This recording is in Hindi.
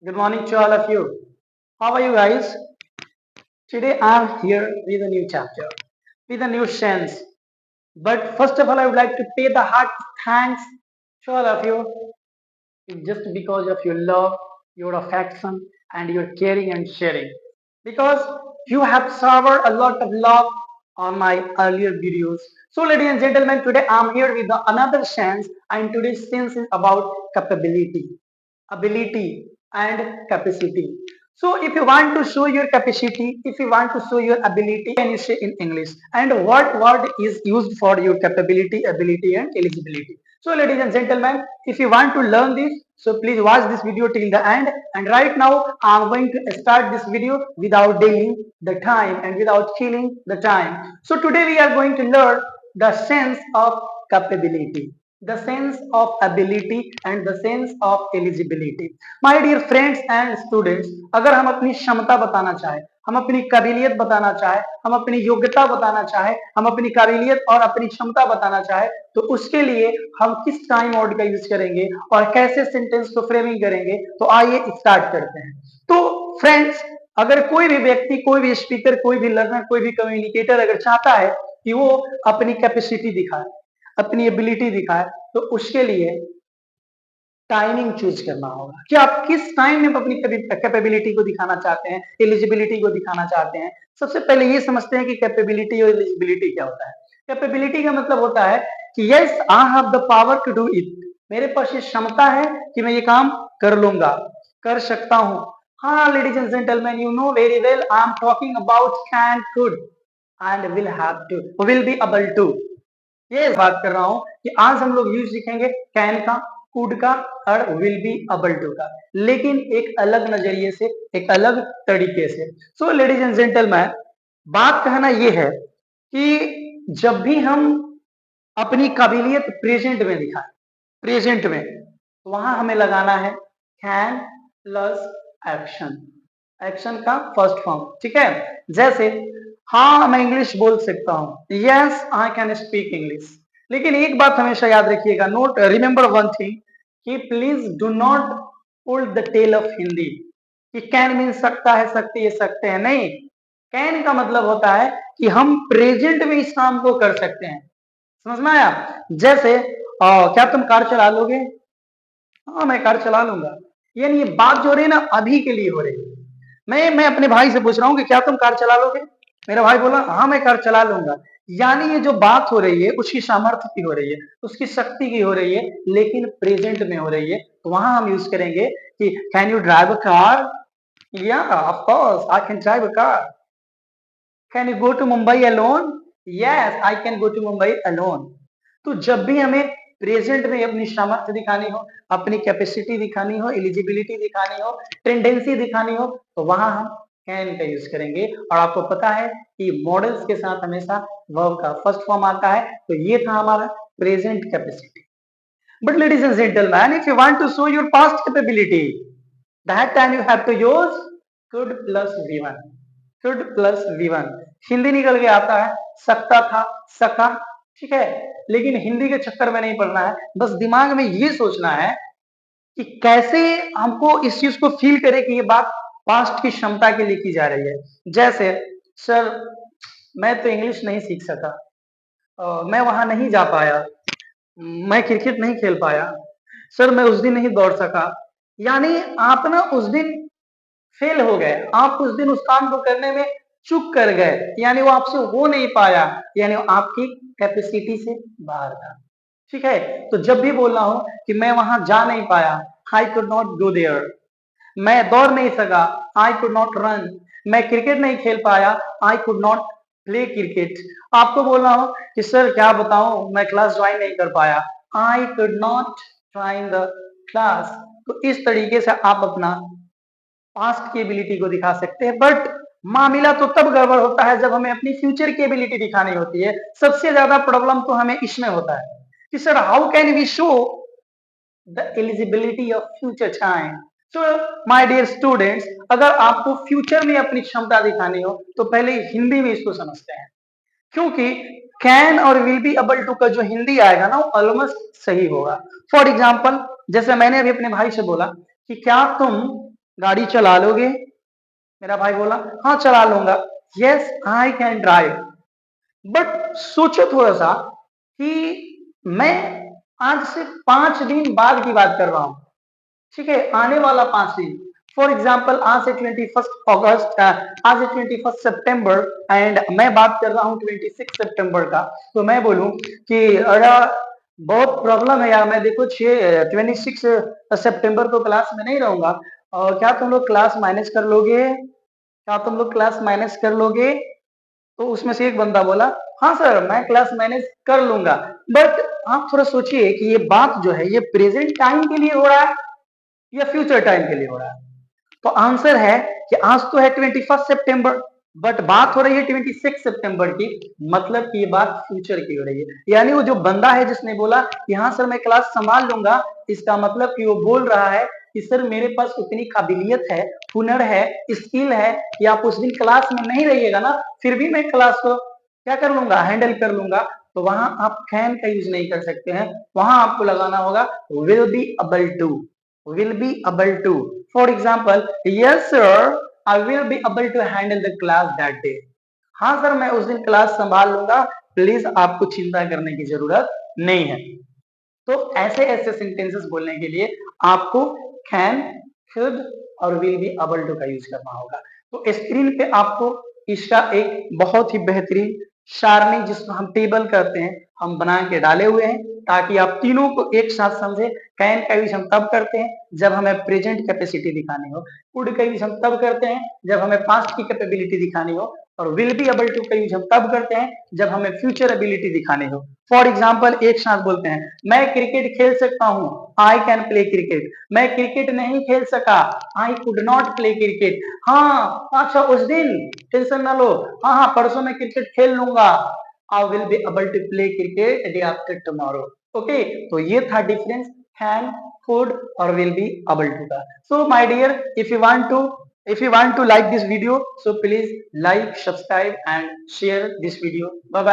Good morning to all of you. How are you guys? Today I'm here with a new chapter, with a new sense. But first of all, I would like to pay the heart thanks to all of you just because of your love, your affection, and your caring and sharing. Because you have showered a lot of love on my earlier videos. So, ladies and gentlemen, today I'm here with another sense, and today's sense is about capability, ability, and capacity. So, if you want to show your capacity, if you want to show your ability, can you say in English? And what word is used for your capability, ability, and eligibility? So, ladies and gentlemen, if you want to learn this, so please watch this video till the end. And right now, I'm going to start this video without delaying the time and without killing the time. So, today we are going to learn the sense of capability, the sense of ability and the sense of eligibility. My dear friends and students, अगर हम अपनी क्षमता बताना चाहें, हम अपनी काबिलियत बताना चाहे, हम अपनी योग्यता बताना चाहे, हम अपनी काबिलियत और अपनी क्षमता बताना चाहे, तो उसके लिए हम किस टाइम वर्ड का यूज करेंगे और कैसे सेंटेंस को फ्रेमिंग करेंगे, तो आइए स्टार्ट करते हैं। तो फ्रेंड्स, अगर कोई भी व्यक्ति, कोई भी स्पीकर, कोई भी लर्नर, कोई भी कम्युनिकेटर अगर चाहता है कि वो अपनी कैपेसिटी दिखाए, अपनी एबिलिटी दिखाए, तो उसके लिए टाइमिंग चूज करना होगा कि आप किस टाइम में अपनी कैपेबिलिटी को दिखाना चाहते हैं, एलिजिबिलिटी को दिखाना चाहते हैं। सबसे पहले ये समझते हैं कि कैपेबिलिटी और एलिजिबिलिटी क्या होता है। कैपेबिलिटी का मतलब होता है कि yes I have the power to do it, मेरे पास ये क्षमता है कि मैं ये काम कर लूंगा, कर सकता हूं। हाँ ladies and gentleman, you know very well I am talking about can, could and will have to, will be able to. ये बात कर रहा हूं कि आज हम लोग यूज सीखेंगे कैन का, कुड का और विल बी अबल टू का, लेकिन एक अलग नजरिए से, एक अलग तरीके से। सो लेडीज एंड जेंटलमैन, बात कहना यह है कि जब भी हम अपनी काबिलियत प्रेजेंट में दिखाएं, प्रेजेंट में, तो वहां हमें लगाना है कैन प्लस एक्शन, एक्शन का फर्स्ट फॉर्म। ठीक है, जैसे हाँ मैं इंग्लिश बोल सकता हूं, yes I can speak English. लेकिन एक बात हमेशा याद रखिएगा, नोट रिमेंबर वन थिंग, कि please do not pull the tail of Hindi कि कैन मीन सकता है, सकती है, सकते हैं, नहीं। कैन का मतलब होता है कि हम प्रेजेंट में इस काम को कर सकते हैं। समझ में आया? जैसे क्या तुम कार चला लोगे? हाँ मैं कार चला लूंगा। यानी ये बात जो हो रही है ना, अभी के लिए हो रही है। मैं अपने भाई से पूछ रहा हूँ कि क्या तुम कार चला लोगे? मेरा भाई बोला हाँ मैं कार चला लूंगा। यानी ये जो बात हो रही है उसकी सामर्थ्य की हो रही है, उसकी शक्ति की हो रही है, लेकिन प्रेजेंट में हो रही है। तो वहां हम यूज करेंगे कि can you drive a car? या of course I can drive a car. Can you go to Mumbai alone? Yes I can go to Mumbai alone. तो जब भी हमें प्रेजेंट में अपनी सामर्थ्य दिखानी हो, अपनी कैपेसिटी दिखानी हो, एलिजिबिलिटी दिखानी हो, टेंडेंसी दिखानी हो, तो वहां हम कैन का यूज करेंगे। और आपको पता है कि मॉडल्स के साथ हमेशा वर्ब का फर्स्ट फॉर्म आता है। तो ये था हमारा present capacity. But ladies and gentleman, if you want to show your past capability, that time you have to use could plus V1, could plus V1। Hindi निकल के आता है, सकता था, सका। ठीक है, लेकिन हिंदी के चक्कर में नहीं पड़ना है, बस दिमाग में ये सोचना है कि कैसे हमको इस चीज को फील करे कि ये बात पास्ट की क्षमता के लिए की जा रही है। जैसे सर मैं तो इंग्लिश नहीं सीख सका, मैं वहां नहीं जा पाया, मैं क्रिकेट नहीं खेल पाया, सर मैं उस दिन नहीं दौड़ सका। यानी आप ना उस दिन फेल हो गए, आप उस दिन उस काम को करने में चूक कर गए, यानी वो आपसे हो नहीं पाया, यानी वो आपकी कैपेसिटी से बाहर था। ठीक है, तो जब भी बोल रहा हूं कि मैं वहां जा नहीं पाया, I could not go there, मैं दौड़ नहीं सका, आई कुड नॉट रन, मैं क्रिकेट नहीं खेल पाया, I could not play cricket. आपको बोल रहा हूं कि सर क्या बताऊं, मैं क्लास ज्वाइन नहीं कर पाया, I could not join the class. तो इस तरीके से आप अपना पास्ट की एबिलिटी को दिखा सकते हैं। बट मामला तो तब गड़बड़ होता है जब हमें अपनी फ्यूचर की एबिलिटी दिखानी होती है। सबसे ज्यादा प्रॉब्लम तो हमें इसमें होता है कि sir how can we show the eligibility of future time. So my dear students, अगर आपको फ्यूचर में अपनी क्षमता दिखानी हो तो पहले हिंदी में इसको समझते हैं, क्योंकि कैन और विल बी एबल टू का जो हिंदी आएगा ना, वो ऑलमोस्ट सही होगा। फॉर एग्जाम्पल, जैसे मैंने अभी अपने भाई से बोला कि क्या तुम गाड़ी चला लोगे? मेरा भाई बोला हाँ चला लूंगा। Yes I can drive. But सोचो थोड़ा सा कि मैं आज से 5 दिन बाद की बात कर रहा हूं, ठीक है, आने वाला 5 दिन। फॉर एग्जाम्पल आज से 21 अगस्त, आज से 21 सितंबर एंड मैं बात कर रहा हूँ 26 सितंबर का। तो मैं बोलूं कि अरे बहुत प्रॉब्लम है यार, मैं देखो 26 सितंबर को क्लास में नहीं रहूंगा। और क्या तुम लोग क्लास मैनेज कर लोगे? क्या तुम लोग क्लास मैनेज कर लोगे? तो उसमें से एक बंदा बोला हाँ सर मैं क्लास मैनेज कर लूंगा। बट आप थोड़ा सोचिए कि ये बात जो है ये प्रेजेंट टाइम के लिए हो रहा है या फ्यूचर टाइम के लिए हो रहा है? तो आंसर है कि आज तो है 21 सितंबर, बट बात हो रही है 26 सितंबर की, मतलब कि ये बात फ्यूचर की हो रही है। यानी वो जो बंदा है जिसने बोला कि हाँ सर मैं क्लास संभाल लूंगा, इसका मतलब कि वो बोल रहा है कि सर मेरे पास उतनी काबिलियत है, हुनर है, स्किल है कि आप उस दिन क्लास में नहीं रहिएगा ना, फिर भी मैं क्लास को क्या कर लूंगा, हैंडल कर लूंगा। तो वहां आप कैन का यूज नहीं कर सकते हैं, वहां आपको लगाना होगा will be able to. will be able to. For example, yes sir, I will be able to handle the class that day. हाँ सर मैं उस दिन क्लास संभाल लूंगा, प्लीज आपको चिंता करने की जरूरत नहीं है। तो ऐसे ऐसे सेंटेंसेस बोलने के लिए आपको कैन, शुड और विल बी अबल टू का यूज करना होगा। तो स्क्रीन पे आपको इसका एक बहुत ही बेहतरीन सारणी जिसको हम टेबल कहते हैं हम बना के डाले हुए हैं, ताकि आप तीनों को एक साथ समझे। कैन का यूज हम तब करते हैं जब हमें प्रेजेंट कैपेसिटी दिखानी हो, कुड का यूज हम तब करते हैं जब हमें पास्ट की कैपेबिलिटी दिखानी हो, और विल बी एबल टू का यूज हम तब करते हैं जब हमें फ्यूचर एबिलिटी दिखानी हो। फॉर एग्जाम्पल एक साथ बोलते हैं मैं क्रिकेट खेल सकता हूँ, आई कैन प्ले क्रिकेट। मैं क्रिकेट नहीं खेल सका, I could not play cricket. हाँ अच्छा उस दिन टेंशन ना लो, हाँ हाँ परसों मैं क्रिकेट खेल लूंगा, I will be able to play cricket day after tomorrow. Okay, तो ये था डिफरेंस कैन, कुड और विल बी एबल टू का। So my dear, if you want to like this video, so please like, subscribe and share this video. Bye bye.